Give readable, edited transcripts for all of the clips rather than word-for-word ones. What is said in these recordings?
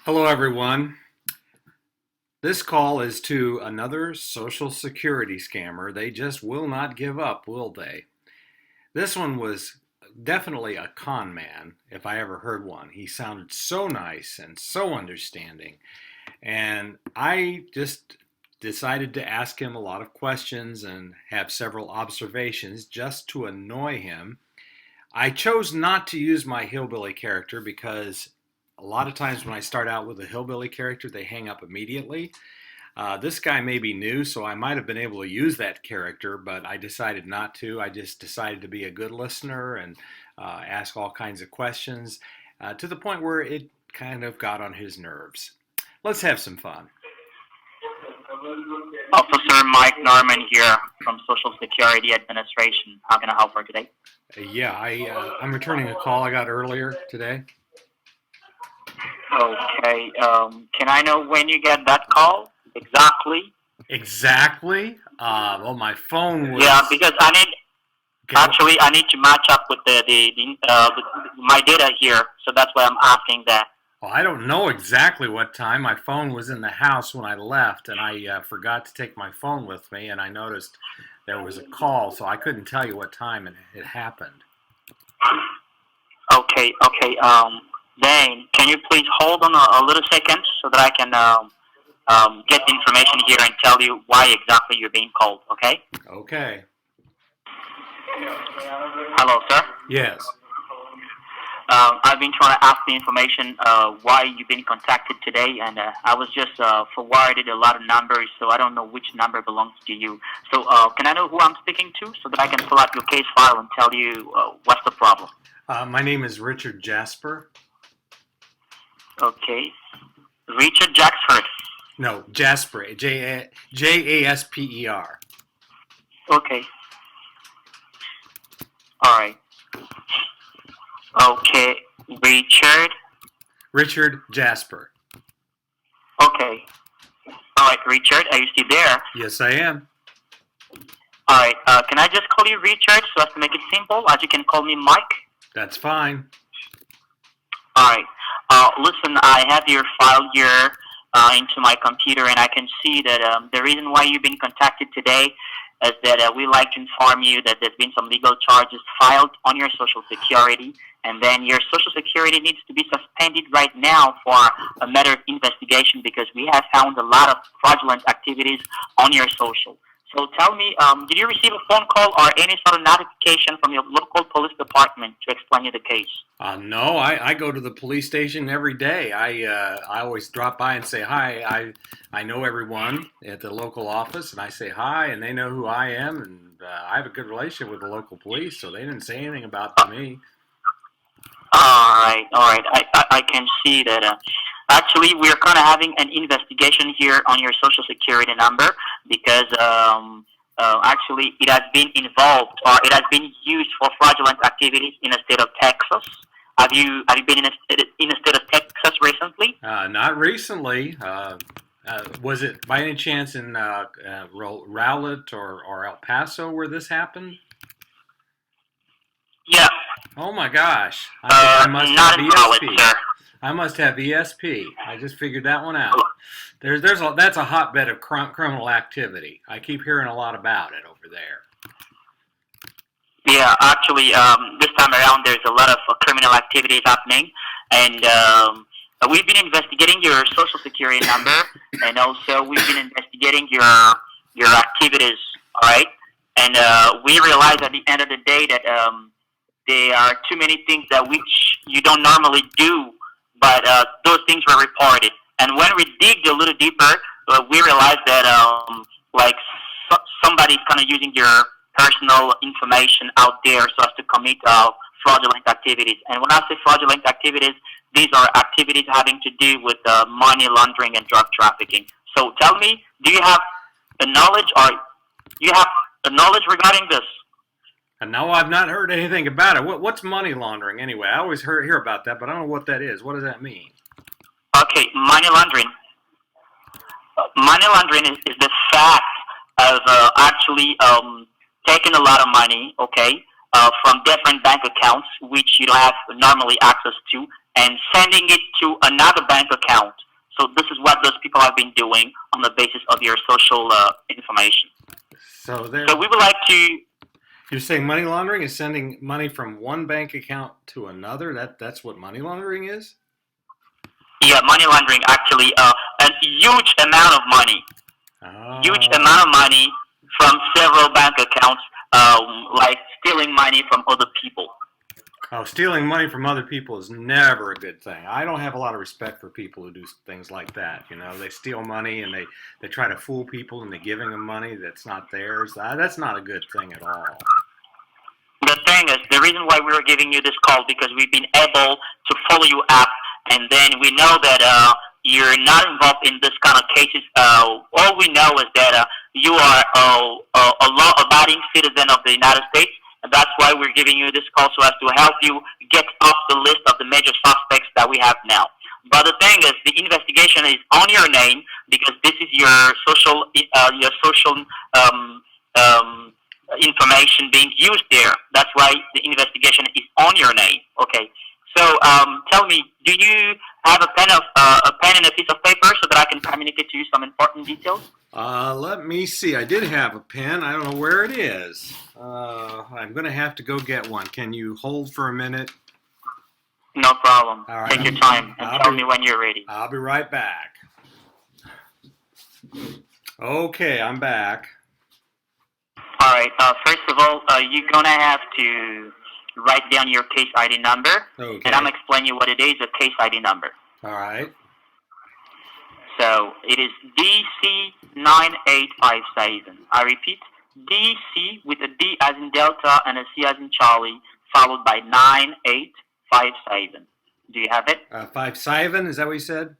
Hello, everyone. This call is to another Social Security scammer. They just will not give up, will they? This one was definitely a con man, if I ever heard one. He sounded so nice and so understanding. And I just decided to ask him a lot of questions and have several observations just to annoy him. I chose not to use my hillbilly character because a lot of times when I start out with a hillbilly character, they hang up immediately. This guy may be new, so I might have been able to use that character, but I decided not to. I just decided to be a good listener and ask all kinds of questions to the point where it kind of got on his nerves. Let's have some fun. Officer Mike Norman here from Social Security Administration. How can I help for today? I'm returning a call I got earlier today. Okay. Can I know when you get that call exactly? Exactly. Well, my phone was. Yeah, because I need to match up with my data here, so that's why I'm asking that. Well, I don't know exactly what time. My phone was in the house when I left, and I forgot to take my phone with me, and I noticed there was a call, so I couldn't tell you what time it happened. Okay. Then can you please hold on a little second so that I can get the information here and tell you why exactly you're being called, okay? Okay. Hello, sir. Yes. I've been trying to ask the information why you've been contacted today, and I was just forwarded a lot of numbers, so I don't know which number belongs to you. So can I know who I'm speaking to so that I can pull out your case file and tell you what's the problem? My name is Richard Jasper. Okay. Richard Jacksford. No, Jasper. Jasper. Okay. All right. Okay. Richard Jasper. Okay. All right, Richard, are you still there? Yes, I am. All right. Can I just call you Richard so as to make it simple, as you can call me Mike? That's fine. All right. Listen, I have your file here into my computer, and I can see that the reason why you've been contacted today is that we'd like to inform you that there's been some legal charges filed on your Social Security, and then your Social Security needs to be suspended right now for a matter of investigation because we have found a lot of fraudulent activities on your Social. So tell me, did you receive a phone call or any sort of notification from your local police department to explain you the case? No, I go to the police station every day. I always drop by and say hi. I know everyone at the local office, and I say hi, and they know who I am, and I have a good relationship with the local police, so they didn't say anything about it to me. All right. I can see that. Actually, we're kind of having an investigation here on your Social Security number because actually it has been involved or it has been used for fraudulent activities in the state of Texas. Have you been in a state of Texas recently? Not recently. Was it by any chance in Rowlett or El Paso where this happened? Yeah. Oh my gosh! I must not have in Rowlett, ESP. sir. I must have ESP. I just figured that one out. That's a hotbed of criminal activity. I keep hearing a lot about it over there. Yeah, actually, this time around there's a lot of criminal activities happening, and we've been investigating your Social Security number, and also we've been investigating your activities. All right, and we realized at the end of the day that there are too many things that which you don't normally do, but those things were reported. And when we dig a little deeper, we realized that somebody's kind of using your personal information out there so as to commit fraudulent activities. And when I say fraudulent activities, these are activities having to do with money laundering and drug trafficking. So tell me, do you have the knowledge regarding this? And no, I've not heard anything about it. What's money laundering anyway? I always hear about that, but I don't know what that is. What does that mean? Okay, money laundering. Money laundering is the fact of actually taking a lot of money, okay, from different bank accounts which you don't have normally access to, and sending it to another bank account. So this is what those people have been doing on the basis of your social information. So So we would like to. you're saying money laundering is sending money from one bank account to another? That's what money laundering is? Yeah, money laundering actually a huge amount of money. Oh. Huge amount of money from several bank accounts, like stealing money from other people. Oh, stealing money from other people is never a good thing. I don't have a lot of respect for people who do things like that. You know, they steal money and they try to fool people into giving them money that's not theirs. That's not a good thing at all. The thing is, the reason why we were giving you this call because we've been able to follow you up, and then we know that you're not involved in this kind of cases. All we know is that you are a law-abiding citizen of the United States. And that's why we're giving you this call so as to help you get off the list of the major suspects that we have now. But the thing is, the investigation is on your name because this is your social information being used there. That's why the investigation is on your name. Okay. So tell me, do you have a pen and a piece of paper so that I can communicate to you some important details? Let me see. I did have a pen. I don't know where it is. I'm going to have to go get one. Can you hold for a minute? No problem. All right. Take your time and tell me when you're ready. I'll be right back. Okay, I'm back. All right. First of all, you're going to have to write down your case ID number. Okay. And I'm explaining you what it is, a case ID number. All right. So it is DC9857. I repeat, DC with a D as in Delta and a C as in Charlie, followed by 9857. Do you have it? 57, is that what you said?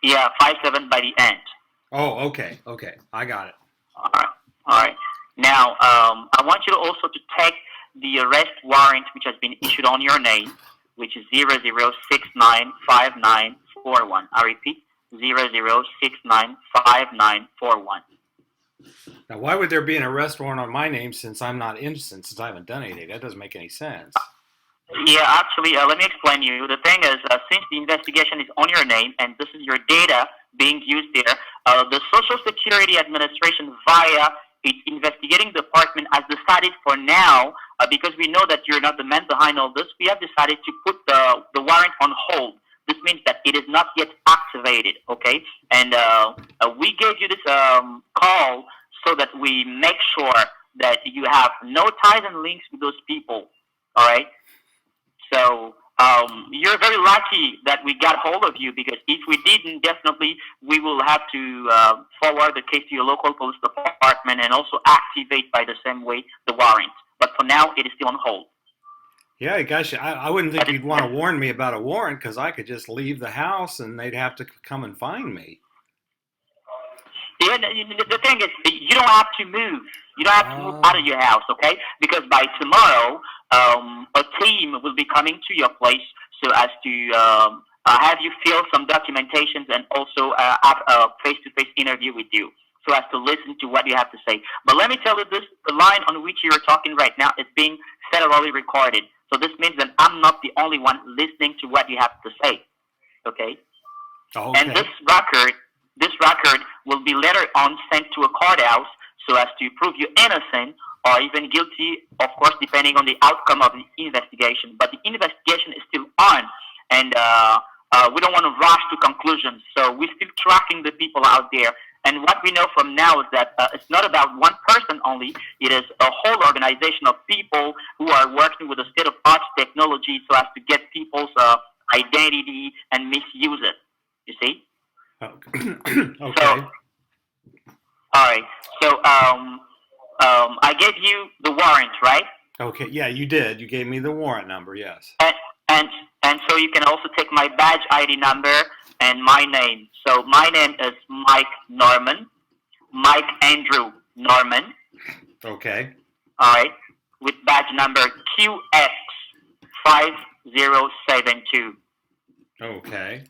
Yeah, 57 by the end. Oh, okay. Okay, I got it. All right. All right. Now, I want you to also to take the arrest warrant which has been issued on your name, which is 00695941. I repeat, 00695941. Now, why would there be an arrest warrant on my name since I'm not innocent, since I haven't done anything? That doesn't make any sense. Yeah, actually, let me explain you. The thing is, since the investigation is on your name and this is your data being used there, the Social Security Administration via its investigating department has decided for now, because we know that you're not the man behind all this, we have decided to put the warrant on hold. This means that it is not yet activated, okay? And we gave you this call so that we make sure that you have no ties and links with those people, all right? So you're very lucky that we got hold of you, because if we didn't, definitely we will have to forward the case to your local police department and also activate by the same way the warrant. But for now, it is still on hold. Yeah, gosh, I wouldn't think you'd want to warn me about a warrant, because I could just leave the house and they'd have to come and find me. Yeah, the thing is, you don't have to move. You don't have to move out of your house, okay? Because by tomorrow, a team will be coming to your place so as to have you fill some documentations and also have a face-to-face interview with you, so as to listen to what you have to say. But let me tell you this, the line on which you're talking right now is being federally recorded. So this means that I'm not the only one listening to what you have to say, okay? Okay. And this record will be later on sent to a courthouse so as to prove you innocent or even guilty, of course, depending on the outcome of the investigation. But the investigation is still on, and we don't want to rush to conclusions. So we're still tracking the people out there. And what we know from now is that it's not about one person only. It is a whole organization of people who are working with the state-of-art technology so as to get people's identity and misuse it. You see? Okay. So, all right. So I gave you the warrant, right? Okay. Yeah, you did. You gave me the warrant number. Yes. And so you can also take my badge ID number and my name. So my name is Mike Norman, Mike Andrew Norman. Okay. All right. With badge number QX5072. Okay.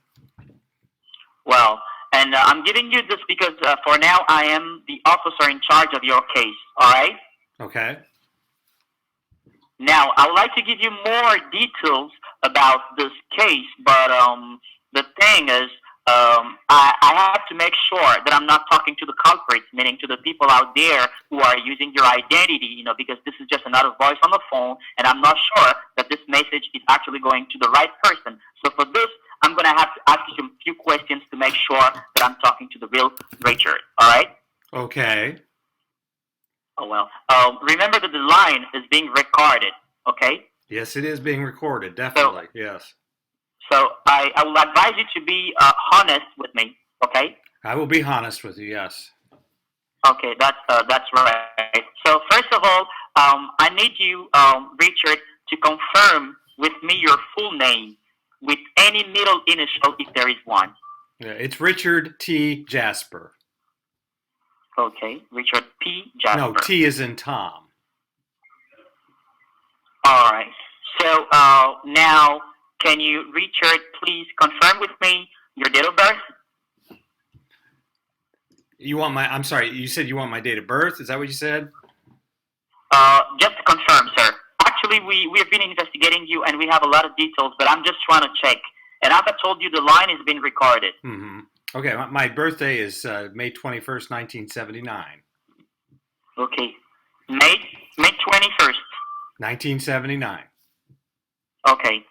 Well, and I'm giving you this because for now I am the officer in charge of your case, all right? Okay. Now, I would like to give you more details about this case, but the thing is, I have to make sure that I'm not talking to the culprits, meaning to the people out there who are using your identity, because this is just another voice on the phone, and I'm not sure that this message is actually going to the right person. So for this, I'm going to have to ask you a few questions to make sure that I'm talking to the real Richard, all right? Okay. Oh, well. Remember that the line is being recorded, okay? Yes, it is being recorded, definitely. Yes. So I will advise you to be honest with me, okay? I will be honest with you, yes. Okay, that's right. So first of all, I need you, Richard, to confirm with me your full name with any middle initial if there is one. Yeah, it's Richard T. Jasper. Okay, Richard P. Jasper. No, T is in Tom. All right. So now, can you, Richard, please confirm with me your date of birth? You want I'm sorry, you said you want my date of birth? Is that what you said? Just to confirm, sir. Actually, we have been investigating you, and we have a lot of details, but I'm just trying to check. And as I told you, the line has been recorded. Mm-hmm. Okay, my birthday is May 21st, 1979. Okay. May 21st. 1979. Okay.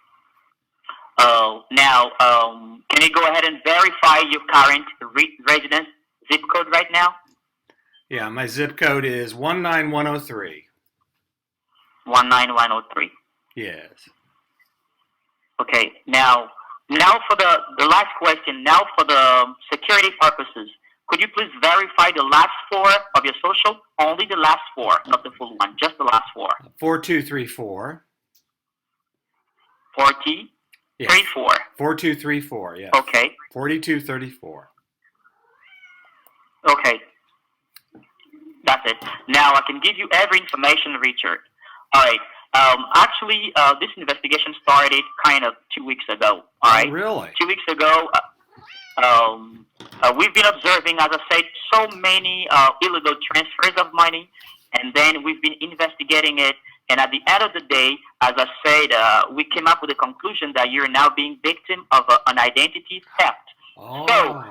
Now, can you go ahead and verify your current residence zip code right now? Yeah, my zip code is 19103. 19103. Yes. Okay. Now for the last question. Now for the security purposes, could you please verify the last four of your social? Only the last four, not the full one. Just the last four. 4234. 40. Yes. 34. 4234, yes. Okay. 4234. Okay. That's it. Now I can give you every information, Richard. All right. Actually, this investigation started kind of 2 weeks ago. All right. Oh, really? 2 weeks ago, we've been observing, as I said, so many illegal transfers of money, and then we've been investigating it. And at the end of the day, as I said, we came up with the conclusion that you're now being victim of an identity theft. Oh. So,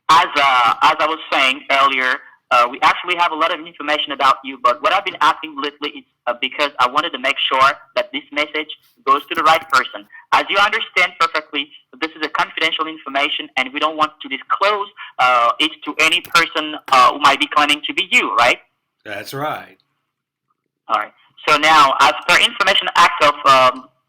as I was saying earlier, we actually have a lot of information about you, but what I've been asking lately is because I wanted to make sure that this message goes to the right person. As you understand perfectly, this is a confidential information, and we don't want to disclose it to any person who might be claiming to be you, right? That's right. All right. So now, as per Information Act of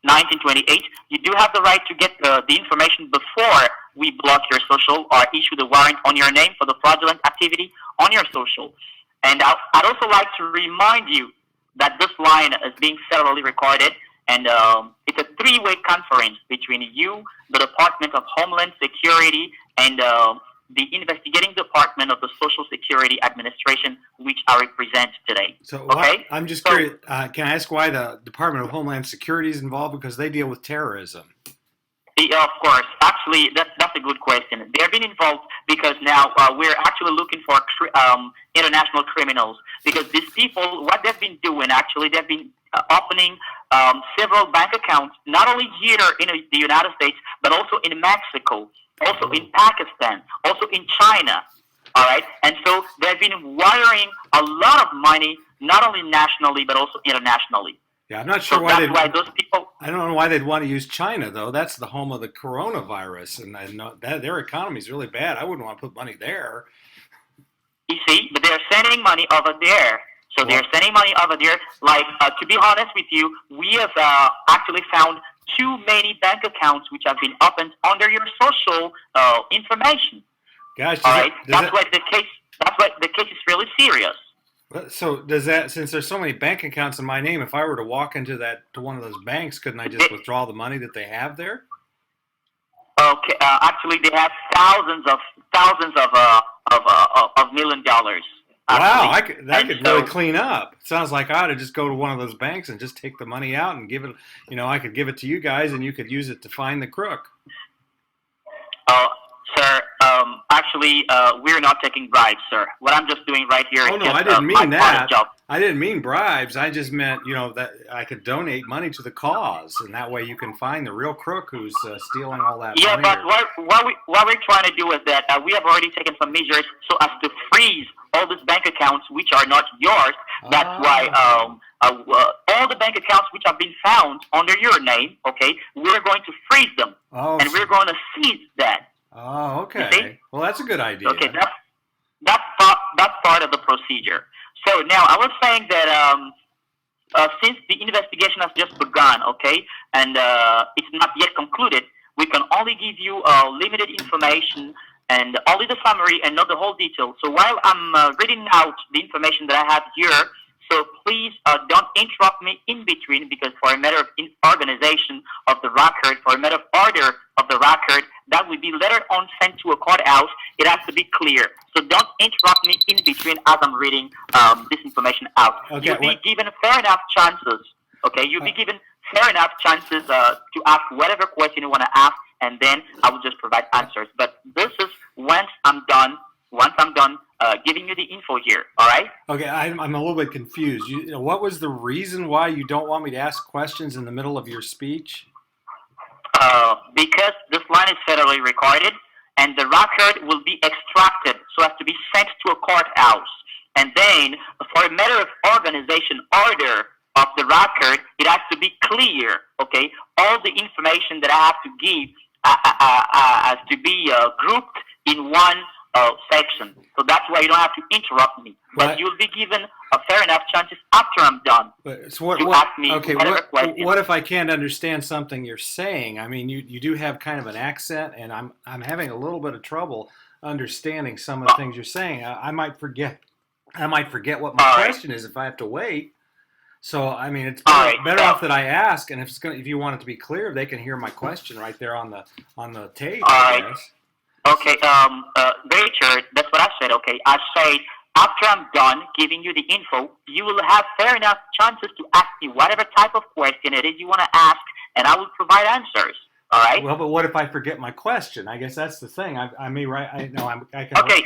1928, you do have the right to get the information before we block your social or issue the warrant on your name for the fraudulent activity on your social. And I'd also like to remind you that this line is being federally recorded, and it's a three-way conference between you, the Department of Homeland Security, and the investigating department of the Social Security Administration, which I represent today. So okay? I'm just curious, can I ask why the Department of Homeland Security is involved? Because they deal with terrorism. Yeah, of course. Actually, that's a good question. They've been involved because now we're actually looking for international criminals. Because these people, what they've been doing, actually, they've been opening several bank accounts, not only here in the United States, but also in Mexico, also in Pakistan, also in China. All right? And so they've been wiring a lot of money, not only nationally, but also internationally. Yeah, I'm not sure So why that's why those people... I don't know why they'd want to use China, though. That's the home of the coronavirus, and I know that their economy is really bad. I wouldn't want to put money there. You see, but they're sending money over there. So they're sending money over there. Like, to be honest with you, we have actually found too many bank accounts which have been opened under your social information. Gosh, all right, that's why the case is really serious. So does that, since there's so many bank accounts in my name, if I were to walk into one of those banks, couldn't I just withdraw the money that they have there? Okay, actually, they have thousands of $1 million. Actually. Wow, I could really clean up. Sounds like I ought to just go to one of those banks and just take the money out and give it. I could give it to you guys, and you could use it to find the crook. Sir, actually. Actually, we're not taking bribes, sir. What I'm just doing right here is Oh no, just I didn't my mean part of that. job. I didn't mean bribes. I just meant, that I could donate money to the cause, and that way you can find the real crook who's stealing all that Yeah, money. but what we're trying to do is that we have already taken some measures so as to freeze all these bank accounts which are not yours. That's why all the bank accounts which have been found under your name, okay, we're going to freeze them, Oh, and we're going to seize that. oh, You okay. see? Well, that's a good idea. Okay, that's part of the procedure. So now I was saying that since the investigation has just begun, okay, and it's not yet concluded, we can only give you limited information and only the summary and not the whole detail. So while I'm reading out the information that I have here, so please don't interrupt me in between, because for a matter of organization of the record, for a matter of order of the record, that will be later on sent to a courthouse. It has to be clear. So don't interrupt me in between as I'm reading this information out. Okay, You'll be given fair enough chances. Okay, you'll be given fair enough chances to ask whatever question you want to ask, and then I will just provide answers. But this is once I'm done giving you the info here. All right? Okay, I'm a little bit confused. What was the reason why you don't want me to ask questions in the middle of your speech? Because this line is federally recorded, and the record will be extracted so as to be sent to a courthouse. And then, for a matter of organization order of the record, it has to be clear, okay? All the information that I have to give has to be grouped in one section. So that's why you don't have to interrupt me. But you'll be given a fair enough chances after I'm done So to ask me okay, whatever question. what if I can't understand something you're saying? I mean, you do have kind of an accent, and I'm having a little bit of trouble understanding some of the things you're saying. I might forget what my question is if I have to wait. So I mean, it's better off that I ask, and if you want it to be clear, they can hear my question right there on the tape. I guess. Okay, Richard, that's what I said, okay? I said, after I'm done giving you the info, you will have fair enough chances to ask me whatever type of question it is you want to ask, and I will provide answers, all right? Well, but what if I forget my question? I guess that's the thing. I may write, I can... Okay,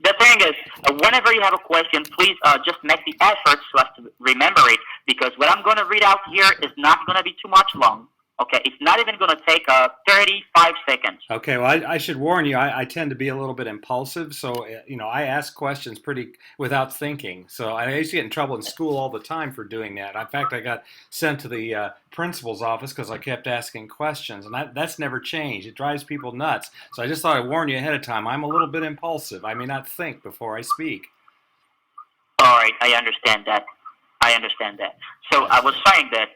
the thing is, whenever you have a question, please just make the effort so as to remember it, because what I'm going to read out here is not going to be too much long. Okay, it's not even going to take 35 seconds. Okay, well, I should warn you, I tend to be a little bit impulsive, so, I ask questions without thinking. So I used to get in trouble in school all the time for doing that. In fact, I got sent to the principal's office because I kept asking questions, and that's never changed. It drives people nuts. So I just thought I'd warn you ahead of time. I'm a little bit impulsive. I may not think before I speak. All right, I understand that. So I was saying that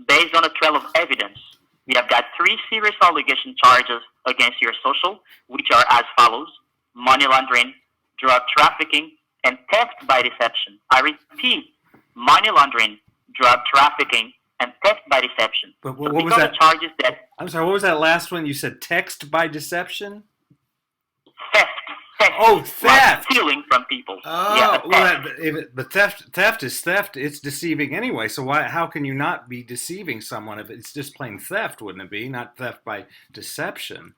based on a trail of evidence, we have got 3 serious allegation charges against your social, which are as follows: money laundering, drug trafficking, and theft by deception. I repeat, money laundering, drug trafficking, and theft by deception. But what was that? The charges that... I'm sorry, what was that last one? You said text by deception? Theft. Oh, theft! Like stealing from people. Oh, yeah, well, but theft is theft. It's deceiving anyway. So how can you not be deceiving someone if it's just plain theft? Wouldn't it be? Not theft by deception.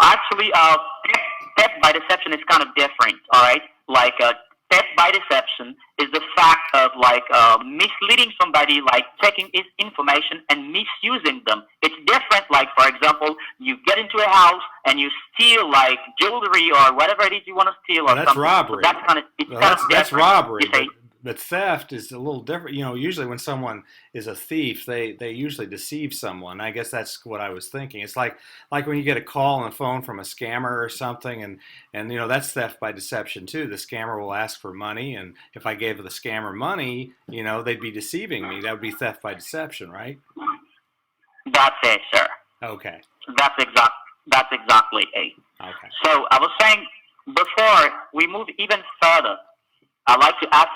Actually, theft by deception is kind of different. All right, like theft by deception is the fact of misleading somebody, like taking his information and misusing them. It's different. Like, for example, you get into a house and you steal like jewelry or whatever it is you want to steal. Well, or that's something. robbery. So that's kind of That's robbery. You say, But theft is a little different. Usually when someone is a thief, they usually deceive someone. I guess that's what I was thinking. It's like when you get a call on the phone from a scammer or something, and that's theft by deception too. The scammer will ask for money, and if I gave the scammer money, they'd be deceiving me. That would be theft by deception, right? That's it, sir. Okay. That's exactly it. Okay. So I was saying, before we move even further, I'd like to ask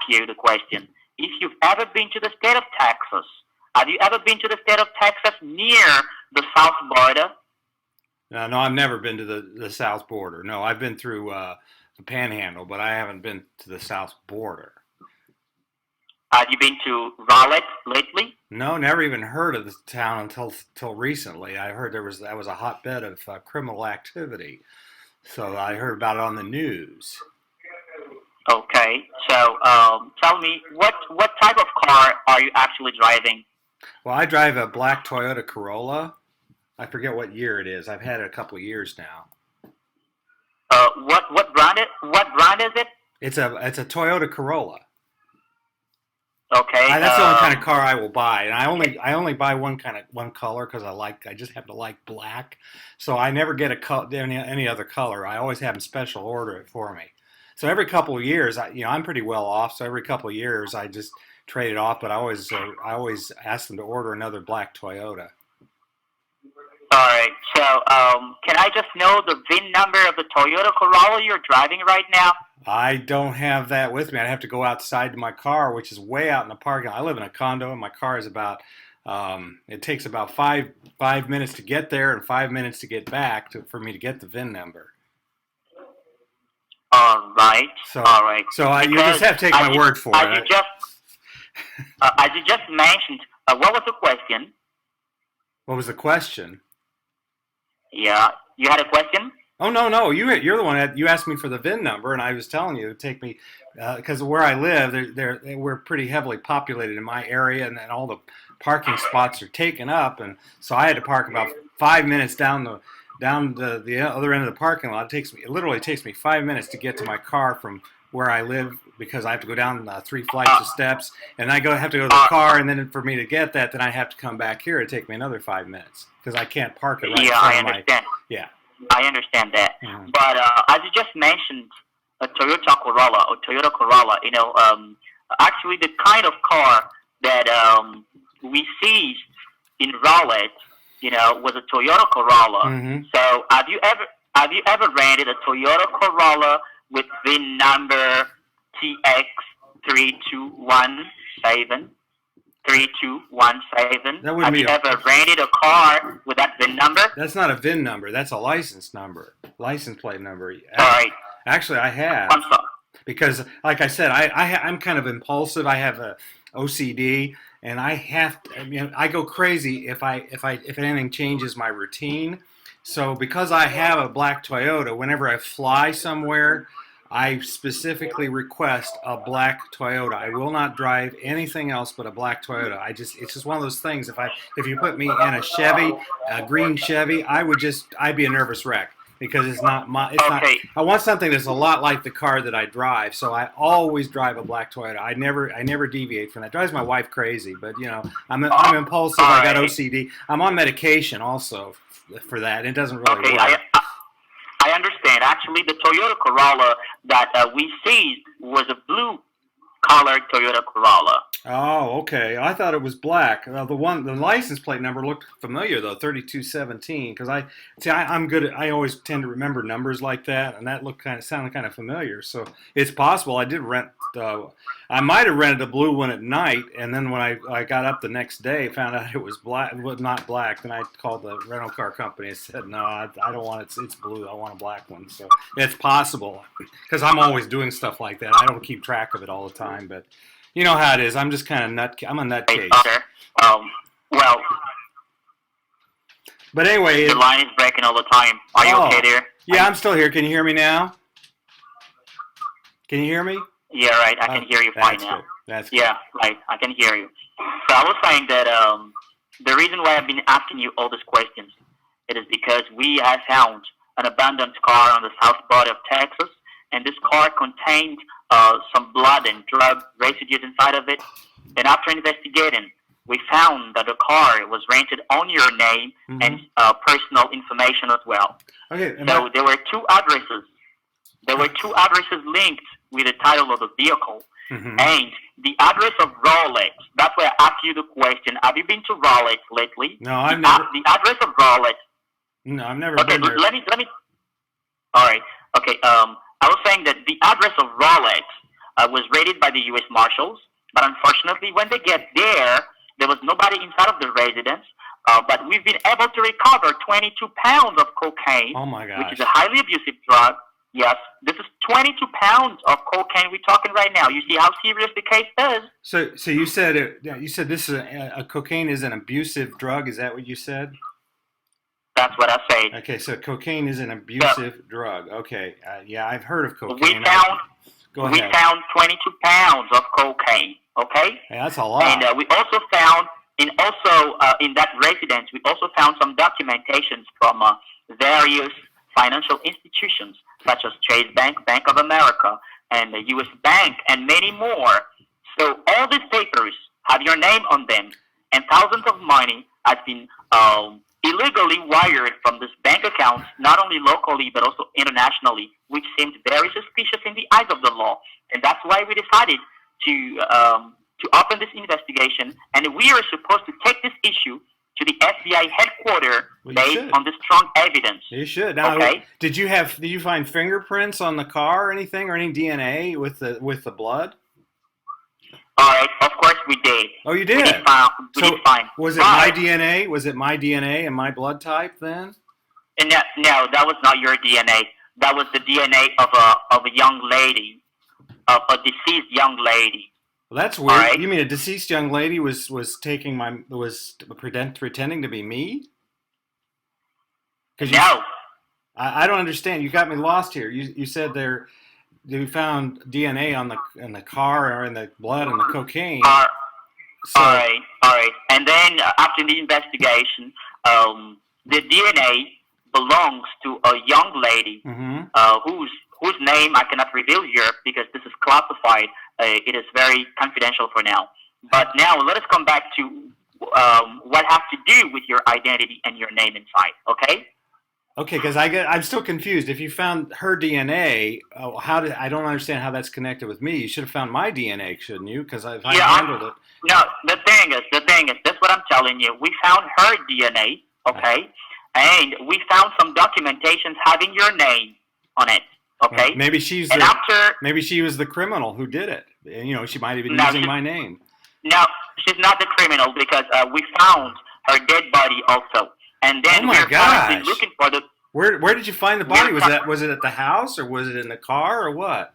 you the question: if you've ever been to the state of Texas, have you ever been to the state of Texas near the south border? No, I've never been to the south border. No, I've been through the Panhandle, but I haven't been to the south border. Have you been to Raleigh lately? No, never even heard of the town until recently. I heard that was a hotbed of criminal activity. So I heard about it on the news. Okay. So tell me, what type of car are you actually driving? Well, I drive a black Toyota Corolla. I forget what year it is. I've had it a couple of years now. What brand is it? It's a Toyota Corolla. Okay. That's the only kind of car I will buy, and I only buy one color because I just happen to like black, so I never get any other color. I always have them special order it for me. So every couple of years, I'm pretty well off. So every couple of years, I just trade it off. But I always ask them to order another black Toyota. All right. So can I just know the VIN number of the Toyota Corolla you're driving right now? I don't have that with me. I'd have to go outside to my car, which is way out in the parking lot. I live in a condo, and my car is it takes about five minutes to get there and 5 minutes to get back for me to get the VIN number. All right. So, All right. you just have to take my word for as it. As you just mentioned, what was the question? What was the question? Yeah, you had a question? Oh no! You're the one you asked me for the VIN number, and I was telling you to take me because where I live, we're pretty heavily populated in my area, and then all the parking spots are taken up, and so I had to park about 5 minutes down the other end of the parking lot. It literally takes me 5 minutes to get to my car from where I live because I have to go down 3 flights of steps, and have to go to the car, and then for me to get that, then I have to come back here. It take me another 5 minutes because I can't park it right in Yeah, front I of my understand. yeah. I understand that. Mhm. But as you just mentioned, a Toyota Corolla or Toyota Corolla, actually the kind of car that we seized in Rowlett, was a Toyota Corolla. Mhm. So have you ever rented a Toyota Corolla with VIN number TX3217? 3217. That wouldn't Have be you ever rented a car with that VIN number? That's not a VIN number. That's a license number, license plate number. All right. Actually, I have I'm sorry. because, like I said, I'm kind of impulsive. I have a OCD, and I go crazy if anything changes my routine. So because I have a black Toyota, whenever I fly somewhere, I specifically request a black Toyota. I will not drive anything else but a black Toyota. It's just one of those things. If you put me in a Chevy, a green Chevy, I'd be a nervous wreck because it's not. Okay. I want something that's a lot like the car that I drive. So I always drive a black Toyota. I never deviate from that. It drives my wife crazy, but I'm impulsive. I got OCD. I'm on medication also for that. It doesn't really Okay. work. I understand. Actually, the Toyota Corolla that we seized was a blue-colored Toyota Corolla. Oh, okay. I thought it was black. The license plate number looked familiar though, 3217. Because I'm good. I always tend to remember numbers like that, and that sounded kind of familiar. So it's possible I did rent. I might have rented a blue one at night, and then when I got up the next day, found out it was black, was not black. Then I called the rental car company and said, "No, I don't want it. It's blue. I want a black one." So it's possible because I'm always doing stuff like that. I don't keep track of it all the time, but. You know how it is. I'm just kind of I'm a nutcase. Okay. Well, But anyway, the line is breaking all the time. Are you okay there? Yeah, I'm still here. Can you hear me now? Can you hear me? Yeah, right. I can hear you fine now. Good. That's good. Yeah, right. I can hear you. So I was saying that the reason why I've been asking you all these questions, it is because we have found an abandoned car on the south border of Texas, and this car contained some blood and drug residues inside of it. And after investigating, we found that the car was rented on your name and personal information as well. Okay. So there were two addresses. There were two addresses linked with the title of the vehicle. And the address of Rowlett, that's why I asked you the question. Have you been to Rowlett lately? No, I've never. The address of Rowlett. No, I've never Okay, been there. let me. All right. Okay. I was saying that the address of Rowlett was raided by the U.S. Marshals, but unfortunately, when they get there was nobody inside of the residence. But we've been able to recover 22 pounds of cocaine, Oh my gosh. which is a highly abusive drug. Yes, this is 22 pounds of cocaine we're talking right now. You see how serious the case is? So you said this is a cocaine is an abusive drug. Is that what you said? That's what I said. Okay, so cocaine is an abusive drug. Okay, yeah, I've heard of cocaine. Go We ahead. found 22 pounds of cocaine. Okay. Hey, that's a lot. And we also found in that residence, we also found some documentations from various financial institutions such as Chase Bank, Bank of America, and the U.S. Bank, and many more. So all these papers have your name on them, and thousands of money has been illegally wired from this bank accounts, not only locally but also internationally, which seemed very suspicious in the eyes of the law. And that's why we decided to open this investigation, and we are supposed to take this issue to the FBI headquarters based on the strong evidence. You should. Now, okay. Did you find fingerprints on the car or anything, or any DNA with the blood? All right, of course we did. Oh, you did. We did find. Was it my DNA? Was it my DNA and my blood type then? And no, that was not your DNA. That was the DNA of a young lady, of a deceased young lady. Well, that's weird. Right. You mean a deceased young lady was pretending to be me? No. I don't understand. You got me lost here. You said you found DNA in the car or in the blood and the cocaine. All right. And then after the investigation, the DNA belongs to a young lady whose name I cannot reveal here because this is classified. It is very confidential for now. But now let us come back to what has to do with your identity and your name inside. Okay? Okay, because I'm still confused. If you found her DNA, I don't understand how that's connected with me. You should have found my DNA, shouldn't you? Because I handled it. No, the thing is, that's what I'm telling you. We found her DNA, okay, and we found some documentations having your name on it, okay. Well, maybe she was the criminal who did it. And, she might have been using my name. No, she's not the criminal because we found her dead body also. And then we're currently looking for the. Where did you find the body? Was it at the house or was it in the car or what?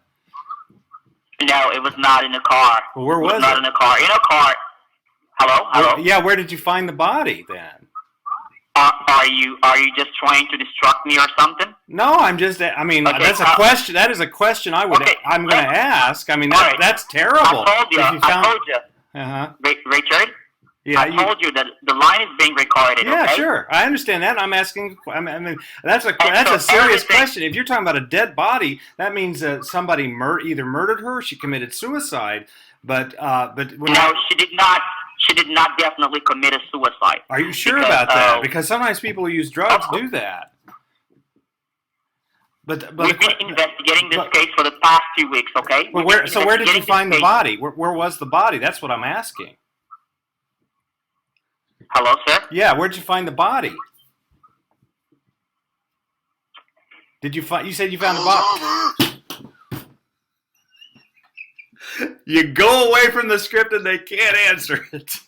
No, it was not in the car. Well, where was it? Not in the car. In a car. Hello. Yeah, where did you find the body then? Are you just trying to distract me or something? No, I'm just. I mean, that's a question. That is a question I'm going to ask. I mean, that's terrible. I told you. Uh-huh. Richard. Yeah, I told you that the line is being recorded. Yeah, okay? Sure. I understand that. I'm asking. I mean, that's a serious question. If you're talking about a dead body, that means somebody either murdered her, or she committed suicide. But no, she did not. She did not definitely commit a suicide. Are you sure about that? Because sometimes people who use drugs do that. But we've been investigating this case for the past 2 weeks. Okay. Well, where did you find the body? Where was the body? That's what I'm asking. Hello, sir? Yeah, where'd you find the body? You said you found the body. You go away from the script and they can't answer it.